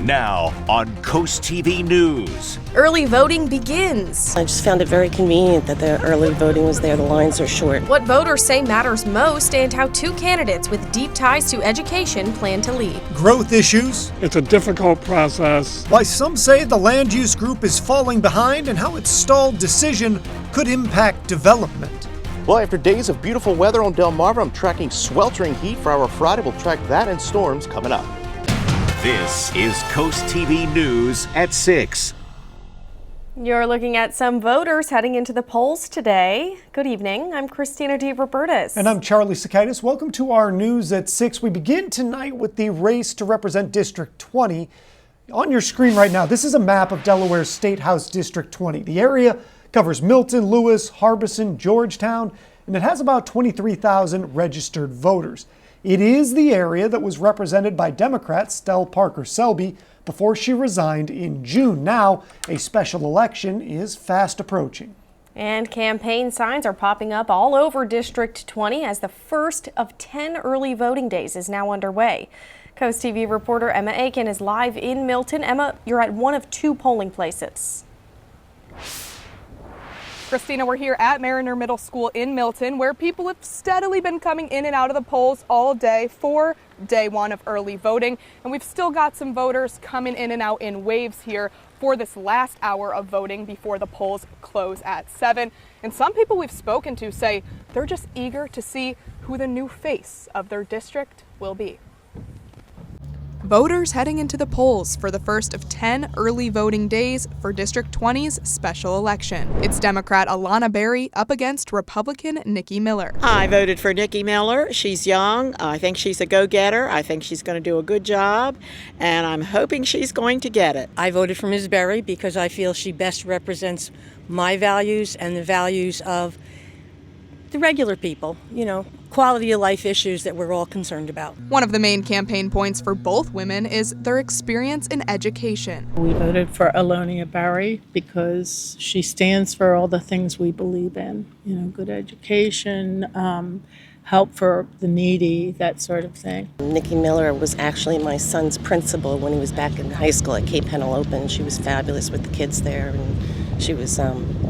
Now on CoastTV News. Early voting begins. I just found it very convenient that the early voting was there. The lines are short. What voters say matters most and how two candidates with deep ties to education plan to lead. Growth issues. It's a difficult process. Why some say the land use group is falling behind and how its stalled decision could impact development. Well, after days of beautiful weather on Delmarva, I'm tracking sweltering heat for our Friday. We'll track that and storms coming up. This is CoastTV News at 6. You're looking at some voters heading into the polls today. Good evening. I'm Christina DeRobertis. And I'm Charlie Sakaitis. Welcome to our News at 6. We begin tonight with the race to represent District 20. On your screen right now, this is a map of Delaware's State House District 20. The area covers Milton, Lewis, Harbison, Georgetown, and it has about 23,000 registered voters. It is the area that was represented by Democrat Stell Parker Selby before she resigned in June. Now, a special election is fast approaching. And campaign signs are popping up all over District 20 as the first of 10 early voting days is now underway. Coast TV reporter Emma Aiken is live in Milton. Emma, you're at one of two polling places. Christina, we're here at Mariner Middle School in Milton, where people have steadily been coming in and out of the polls all day for day one of early voting. And we've still got some voters coming in and out in waves here for this last hour of voting before the polls close at 7. And some people we've spoken to say they're just eager to see who the new face of their district will be. Voters heading into the polls for the first of 10 early voting days for District 20's special election. It's Democrat Alonna Berry up against Republican Nikki Miller. I voted for Nikki Miller. She's young. I think she's a go-getter. I think she's going to do a good job, and I'm hoping she's going to get it. I voted for Ms. Berry because I feel she best represents my values and the values of the regular people, quality of life issues that we're all concerned about. One of the main campaign points for both women is their experience in education. We voted for Alonna Berry because she stands for all the things we believe in, good education, help for the needy, that sort of thing. Nikki Miller was actually my son's principal when he was back in high school at Cape Henlopen. She was fabulous with the kids there, and she was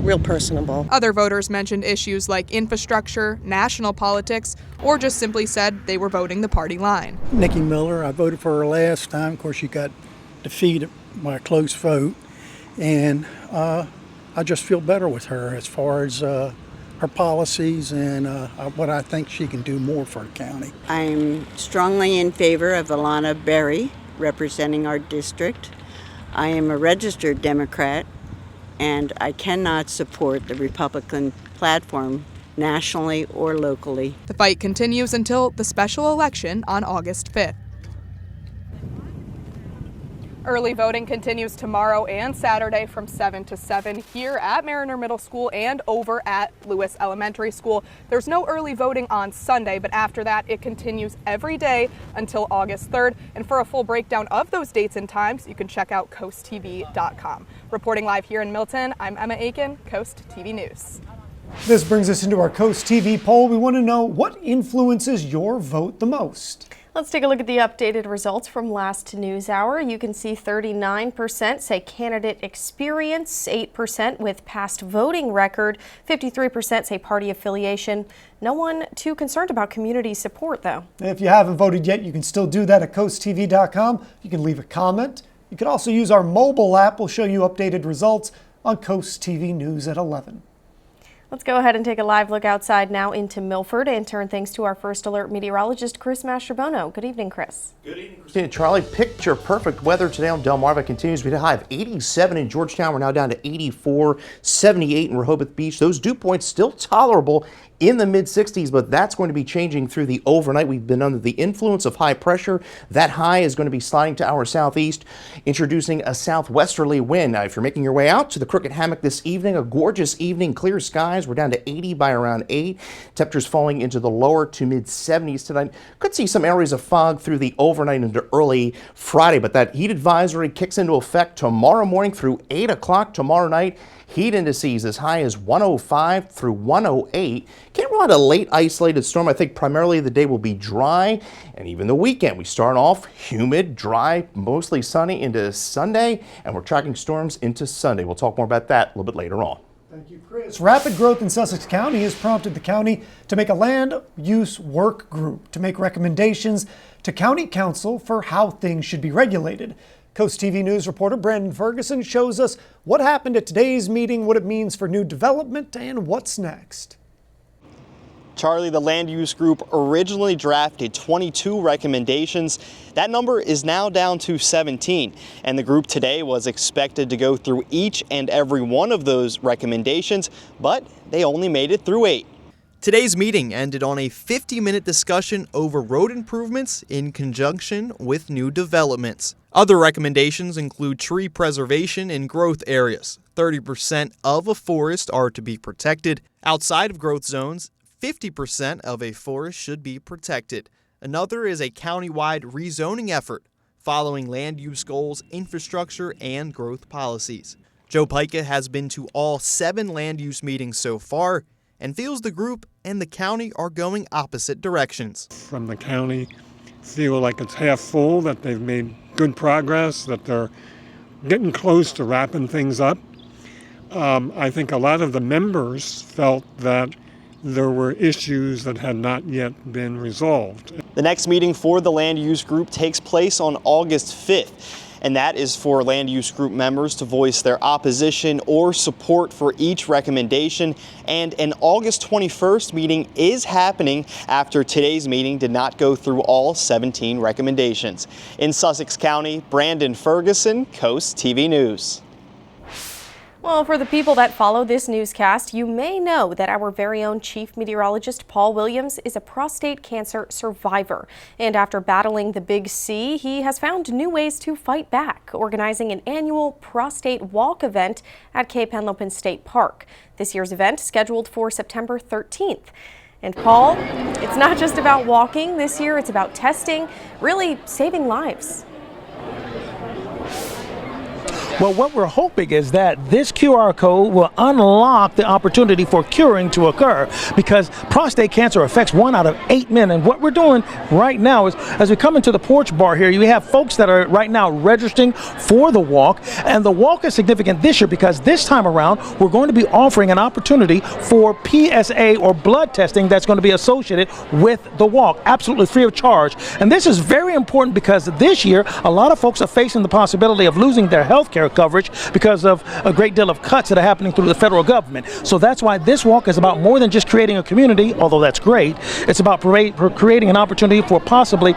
real personable. Other voters mentioned issues like infrastructure, national politics, or just simply said they were voting the party line. Nikki Miller, I voted for her last time. Of course, she got defeated by a close vote. And I just feel better with her as far as her policies and what I think she can do more for the county. I'm strongly in favor of Alonna Berry representing our district. I am a registered Democrat, and I cannot support the Republican platform nationally or locally. The fight continues until the special election on August 5th. Early voting continues tomorrow and Saturday from 7 to 7 here at Mariner Middle School and over at Lewis Elementary School. There's no early voting on Sunday, but after that it continues every day until August 3rd. And for a full breakdown of those dates and times, you can check out CoastTV.com. Reporting live here in Milton, I'm Emma Aiken, Coast TV News. This brings us into our Coast TV poll. We want to know what influences your vote the most. Let's take a look at the updated results from last news hour. You can see 39% say candidate experience, 8% with past voting record, 53% say party affiliation. No one too concerned about community support, though. If you haven't voted yet, you can still do that at CoastTV.com. You can leave a comment. You can also use our mobile app. We'll show you updated results on Coast TV News at 11. Let's go ahead and take a live look outside now into Milford and turn things to our first alert meteorologist, Chris Mastrobono. Good evening, Chris. Good evening, Christina. Charlie, picture perfect weather today on Delmarva. Continues to be a high of 87 in Georgetown. We're now down to 84, 78 in Rehoboth Beach. Those dew points still tolerable in the mid-60s, but that's going to be changing through the overnight. We've been under the influence of high pressure. That high is going to be sliding to our southeast, introducing a southwesterly wind. Now, if you're making your way out to the Crooked Hammock this evening, a gorgeous evening, clear skies. highs. We're down to 80 by around 8. Temperatures falling into the lower to mid 70s tonight. Could see some areas of fog through the overnight into early Friday, but that heat advisory kicks into effect tomorrow morning through 8 o'clock tomorrow night. Heat indices as high as 105 through 108. Can't rule out a late isolated storm. I think primarily the day will be dry, and even the weekend. We start off humid, dry, mostly sunny into Sunday, and we're tracking storms into Sunday. We'll talk more about that a little bit later on. Thank you, Chris. Rapid growth in Sussex County has prompted the county to make a land use work group to make recommendations to county council for how things should be regulated. CoastTV News reporter Brandon Ferguson shows us what happened at today's meeting, what it means for new development, and what's next. Charlie, the land use group originally drafted 22 recommendations. That number is now down to 17, and the group today was expected to go through each and every one of those recommendations, but they only made it through 8. Today's meeting ended on a 50-minute discussion over road improvements in conjunction with new developments. Other recommendations include tree preservation in growth areas. 30% of a forest are to be protected. Outside of growth zones, 50% of a forest should be protected. Another is a countywide rezoning effort, following land use goals, infrastructure, and growth policies. Joe Pica has been to all 7 land use meetings so far and feels the group and the county are going opposite directions. From the county, feel like it's half full, that they've made good progress, that they're getting close to wrapping things up. I think a lot of the members felt that there were issues that had not yet been resolved. The next meeting for the land use group takes place on August 5th. And that is for land use group members to voice their opposition or support for each recommendation. And an August 21st meeting is happening after today's meeting did not go through all 17 recommendations. In Sussex County, Brandon Ferguson, CoastTV News. Well, for the people that follow this newscast, you may know that our very own chief meteorologist Paul Williams is a prostate cancer survivor. And after battling the Big C, he has found new ways to fight back, organizing an annual prostate walk event at Cape Henlopen State Park. This year's event scheduled for September 13th. And Paul, it's not just about walking. This year it's about testing, really saving lives. Well, what we're hoping is that this QR code will unlock the opportunity for curing to occur, because prostate cancer affects 1 out of 8 men. And what we're doing right now is, as we come into the porch bar here, you have folks that are right now registering for the walk. And the walk is significant this year because this time around, we're going to be offering an opportunity for PSA or blood testing that's going to be associated with the walk, absolutely free of charge. And this is very important because this year, a lot of folks are facing the possibility of losing their health care coverage because of a great deal of cuts that are happening through the federal government. So that's why this walk is about more than just creating a community, although that's great. It's about creating an opportunity for possibly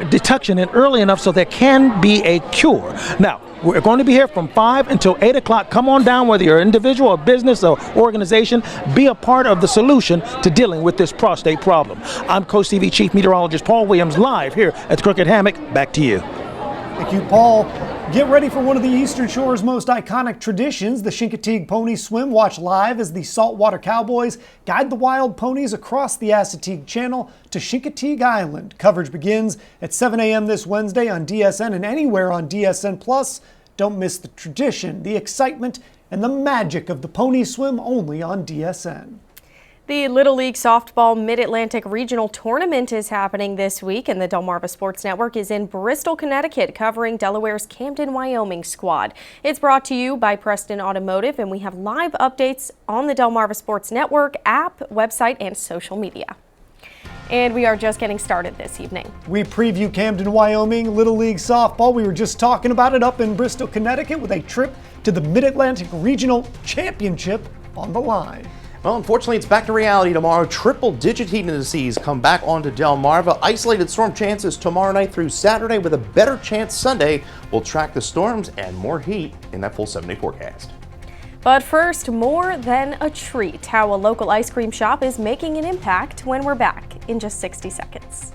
detection and early enough so there can be a cure. Now, we're going to be here from 5 until 8 o'clock. Come on down, whether you're an individual, a business, or organization. Be a part of the solution to dealing with this prostate problem. I'm CoastTV Chief Meteorologist Paul Williams, live here at the Crooked Hammock. Back to you. Thank you, Paul. Get ready for one of the Eastern Shore's most iconic traditions, the Chincoteague Pony Swim. Watch live as the Saltwater Cowboys guide the wild ponies across the Assateague Channel to Chincoteague Island. Coverage begins at 7 a.m. this Wednesday on DSN and anywhere on DSN+. Don't miss the tradition, the excitement, and the magic of the Pony Swim only on DSN. The Little League Softball Mid-Atlantic Regional Tournament is happening this week, and the Delmarva Sports Network is in Bristol, Connecticut, covering Delaware's Camden, Wyoming squad. It's brought to you by Preston Automotive, and we have live updates on the Delmarva Sports Network app, website, and social media. And we are just getting started this evening. We preview Camden, Wyoming Little League Softball. We were just talking about it up in Bristol, Connecticut, with a trip to the Mid-Atlantic Regional Championship on the line. Well, unfortunately, it's back to reality tomorrow. Triple-digit heat indices come back onto Delmarva. Isolated storm chances tomorrow night through Saturday with a better chance Sunday. We'll track the storms and more heat in that full 7-day forecast. But first, more than a treat. How a local ice cream shop is making an impact when we're back in just 60 seconds.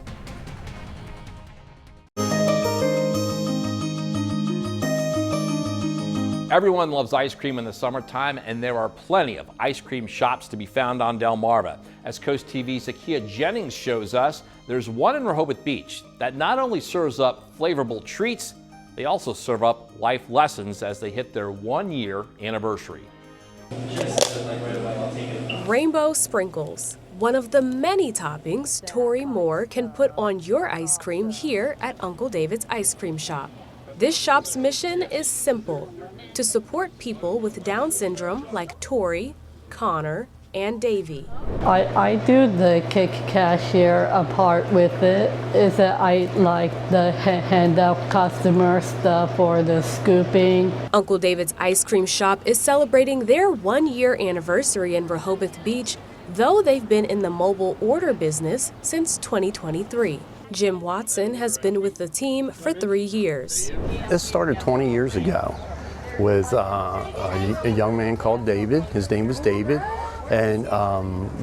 Everyone loves ice cream in the summertime, and there are plenty of ice cream shops to be found on Delmarva. As Coast TV's Zakia Jennings shows us, there's one in Rehoboth Beach that not only serves up flavorful treats, they also serve up life lessons as they hit their 1-year anniversary. Rainbow sprinkles, one of the many toppings Tori Moore can put on your ice cream here at Uncle David's Ice Cream Shop. This shop's mission is simple: to support people with Down syndrome like Tori, Connor, and Davy. I do the cake cashier. A part with it is that I like the hand out customer stuff or the scooping. Uncle David's Ice Cream Shop is celebrating their 1-year anniversary in Rehoboth Beach, though they've been in the mobile order business since 2023. Jim Watson has been with the team for 3 years. This started 20 years ago with a young man called David. His name was David. And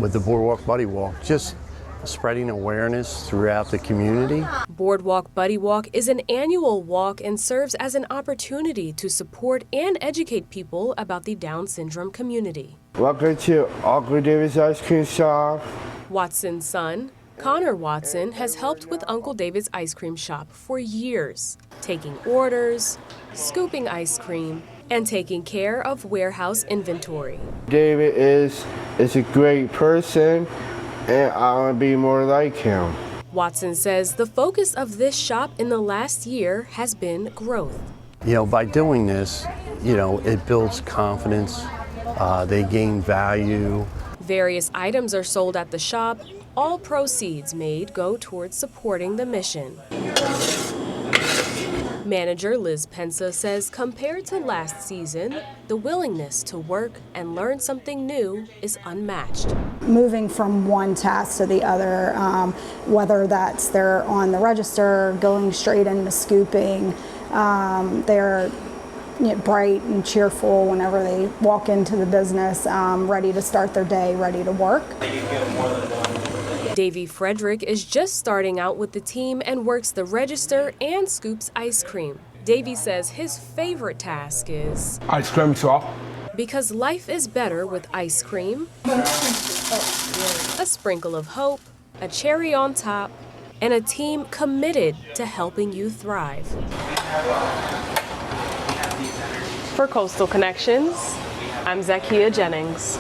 with the Boardwalk Buddy Walk, just spreading awareness throughout the community. Boardwalk Buddy Walk is an annual walk and serves as an opportunity to support and educate people about the Down syndrome community. Welcome to Uncle David's Ice Cream Shop. Watson's son, Connor Watson, has helped with Uncle David's Ice Cream Shop for years, taking orders, scooping ice cream, and taking care of warehouse inventory. David is a great person, and I want to be more like him. Watson says the focus of this shop in the last year has been growth. You know, by doing this, you know, it builds confidence, they gain value. Various items are sold at the shop. All proceeds made go towards supporting the mission. Manager Liz Pensa says compared to last season, the willingness to work and learn something new is unmatched. Moving from one task to the other, whether that's they're on the register, going straight into scooping, they're bright and cheerful whenever they walk into the business, ready to start their day, ready to work. Davey Frederick is just starting out with the team and works the register and scoops ice cream. Davey says his favorite task is ice cream shop. Because life is better with ice cream, a sprinkle of hope, a cherry on top, and a team committed to helping you thrive. For Coastal Connections, I'm Zakia Jennings.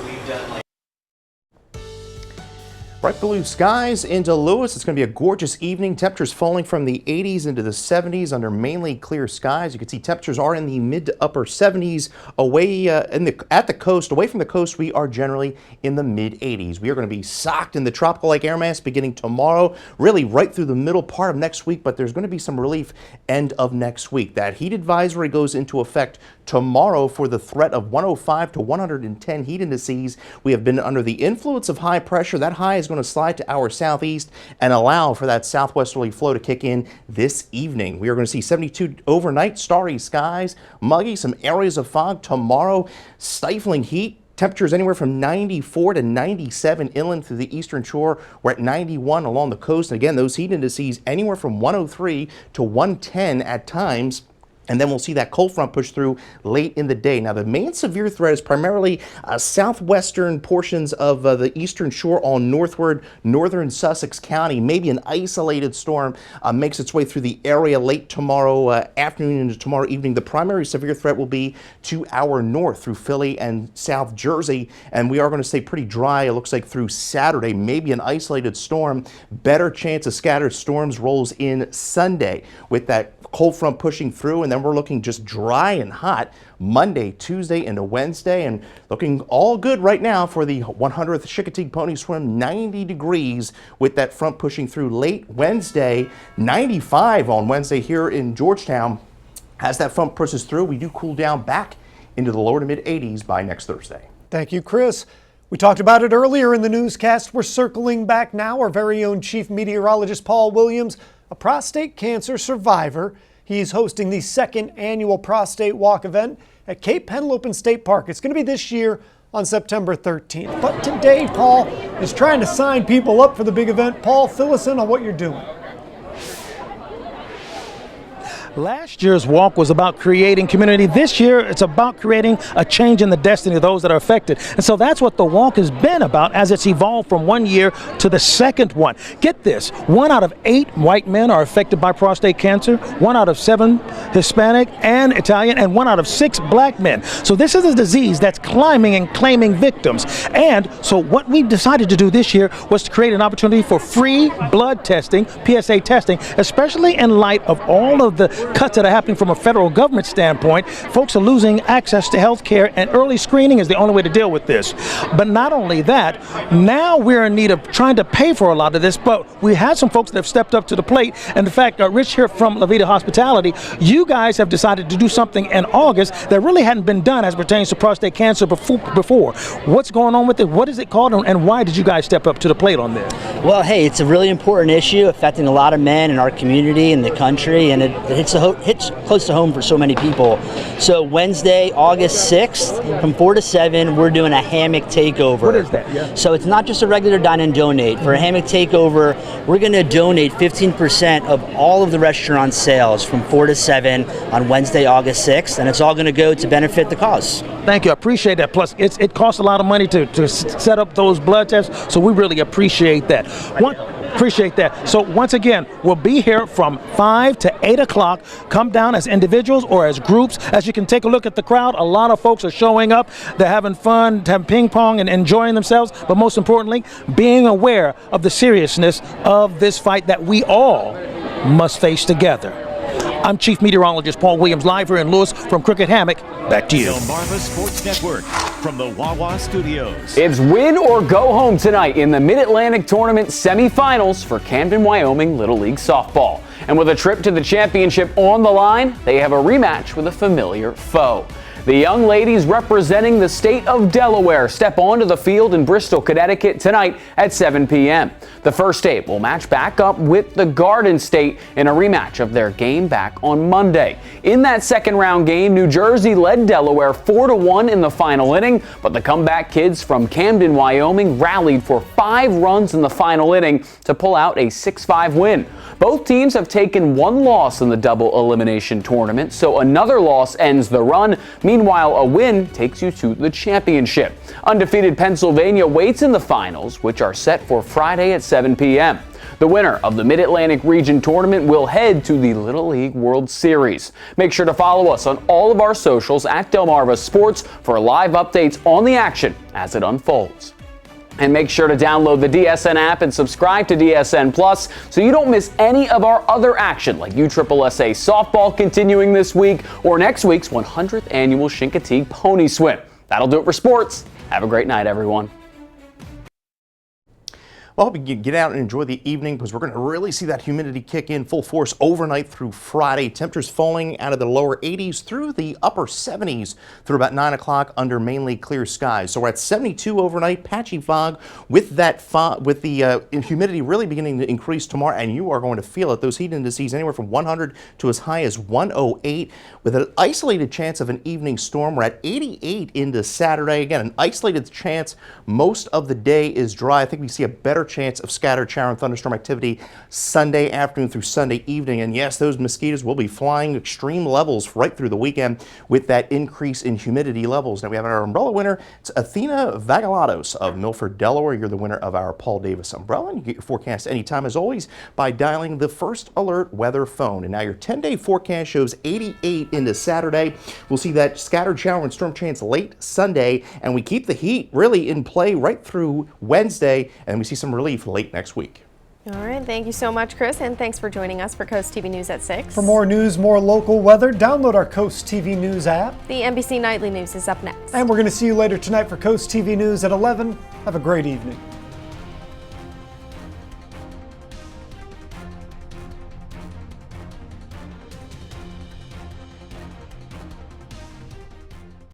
Bright blue skies into Lewis. It's going to be a gorgeous evening. Temperatures falling from the 80s into the 70s under mainly clear skies. You can see temperatures are in the mid to upper 70s. Away at the coast, away from the coast, we are generally in the mid 80s. We are going to be socked in the tropical-like air mass beginning tomorrow, really right through the middle part of next week, but there's going to be some relief end of next week. That heat advisory goes into effect tomorrow for the threat of 105 to 110 heat indices. We have been under the influence of high pressure. That high is going to slide to our southeast and allow for that southwesterly flow to kick in this evening. We are going to see 72 overnight, starry skies, muggy, some areas of fog tomorrow, stifling heat. Temperatures anywhere from 94 to 97 inland through the eastern shore. We're at 91 along the coast. And again, those heat indices anywhere from 103 to 110 at times. And then we'll see that cold front push through late in the day. Now, the main severe threat is primarily southwestern portions of the eastern shore on northward, northern Sussex County. Maybe an isolated storm makes its way through the area late tomorrow afternoon into tomorrow evening. The primary severe threat will be to our north through Philly and South Jersey. And we are going to stay pretty dry, it looks like, through Saturday. Maybe an isolated storm. Better chance of scattered storms rolls in Sunday with that cold front pushing through, and then we're looking just dry and hot Monday, Tuesday, into Wednesday, and looking all good right now for the 100th Chickadee Pony Swim. 90 degrees with that front pushing through late Wednesday. 95 on Wednesday here in Georgetown. As that front pushes through, we do cool down back into the lower to mid 80s by next Thursday. Thank you, Chris. We talked about it earlier in the newscast. We're circling back now. Our very own chief meteorologist, Paul Williams, a prostate cancer survivor. He's hosting the second annual prostate walk event at Cape Henlopen State Park. It's going to be this year on September 13th. But today, Paul is trying to sign people up for the big event. Paul, fill us in on what you're doing. Last year's walk was about creating community. This year, it's about creating a change in the destiny of those that are affected. And so that's what the walk has been about as it's evolved from one year to the second one. Get this, 1 out of 8 white men are affected by prostate cancer, 1 out of 7 Hispanic and Italian, and 1 out of 6 black men. So this is a disease that's climbing and claiming victims. And so what we decided to do this year was to create an opportunity for free blood testing, PSA testing, especially in light of all of the cuts that are happening from a federal government standpoint. Folks are losing access to health care, and early screening is the only way to deal with this. But not only that, now we're in need of trying to pay for a lot of this, but we have some folks that have stepped up to the plate. And in fact, Rich here from La Vida Hospitality, you guys have decided to do something in August that really hadn't been done as pertains to prostate cancer before. What's going on with it? What is it called, and why did you guys step up to the plate on this? Well, hey, it's a really important issue affecting a lot of men in our community and the country, and it hits close to home for so many people. So Wednesday, August 6th, from 4 to 7, we're doing a hammock takeover. What is that? Yeah. So it's not just a regular dine and donate. For a hammock takeover, we're going to donate 15% of all of the restaurant sales from 4 to 7 on Wednesday, August 6th, and it's all going to go to benefit the cause. Thank you. I appreciate that. Plus, it costs a lot of money to set up those blood tests, so we really appreciate that. Appreciate that. So once again, we'll be here from 5 to 8 o'clock. Come down as individuals or as groups. As you can take a look at the crowd, a lot of folks are showing up. They're having fun, having ping pong and enjoying themselves, but most importantly, being aware of the seriousness of this fight that we all must face together. I'm Chief Meteorologist Paul Williams, live here in Lewis from Crooked Hammock. Back to you. Delmarva Sports Network from the Wawa Studios. It's win or go home tonight in the Mid-Atlantic Tournament semifinals for Camden, Wyoming Little League Softball. And with a trip to the championship on the line, they have a rematch with a familiar foe. The young ladies representing the state of Delaware step onto the field in Bristol, Connecticut tonight at 7 p.m. The first 8 will match back up with the Garden State in a rematch of their game back on Monday. In that second round game, New Jersey led Delaware 4-1 in the final inning, but the comeback kids from Camden, Wyoming rallied for 5 runs in the final inning to pull out a 6-5 win. Both teams have taken 1 loss in the double elimination tournament, so another loss ends the run. Meanwhile, a win takes you to the championship. Undefeated Pennsylvania waits in the finals, which are set for Friday at 7 p.m. The winner of the Mid-Atlantic Region Tournament will head to the Little League World Series. Make sure to follow us on all of our socials at Delmarva Sports for live updates on the action as it unfolds. And make sure to download the DSN app and subscribe to DSN Plus so you don't miss any of our other action like USSSA softball continuing this week or next week's 100th annual Chincoteague Pony Swim. That'll do it for sports. Have a great night, everyone. Well, I hope you get out and enjoy the evening because we're going to really see that humidity kick in full force overnight through Friday. Temperatures falling out of the lower 80s through the upper 70s through about 9 o'clock under mainly clear skies. So we're at 72 overnight, patchy fog with that with the humidity really beginning to increase tomorrow, and you are going to feel it. Those heat indices anywhere from 100 to as high as 108 with an isolated chance of an evening storm. We're at 88 into Saturday. Again, an isolated chance. Most of the day is dry. I think we see a better chance of scattered shower and thunderstorm activity Sunday afternoon through Sunday evening. And yes, those mosquitoes will be flying extreme levels right through the weekend with that increase in humidity levels. Now we have our umbrella winner. It's Athena Vagalatos of Milford, Delaware. You're the winner of our Paul Davis umbrella. And you get your forecast anytime as always by dialing the First Alert weather phone. And now your 10-day forecast shows 88 into Saturday. We'll see that scattered shower and storm chance late Sunday, and we keep the heat really in play right through Wednesday, and we see some relief late next week. All right, thank you so much, Chris, and thanks for joining us for Coast TV News at 6. For more news, more local weather, download our Coast TV News app. The NBC Nightly News is up next. And we're going to see you later tonight for Coast TV News at 11. Have a great evening.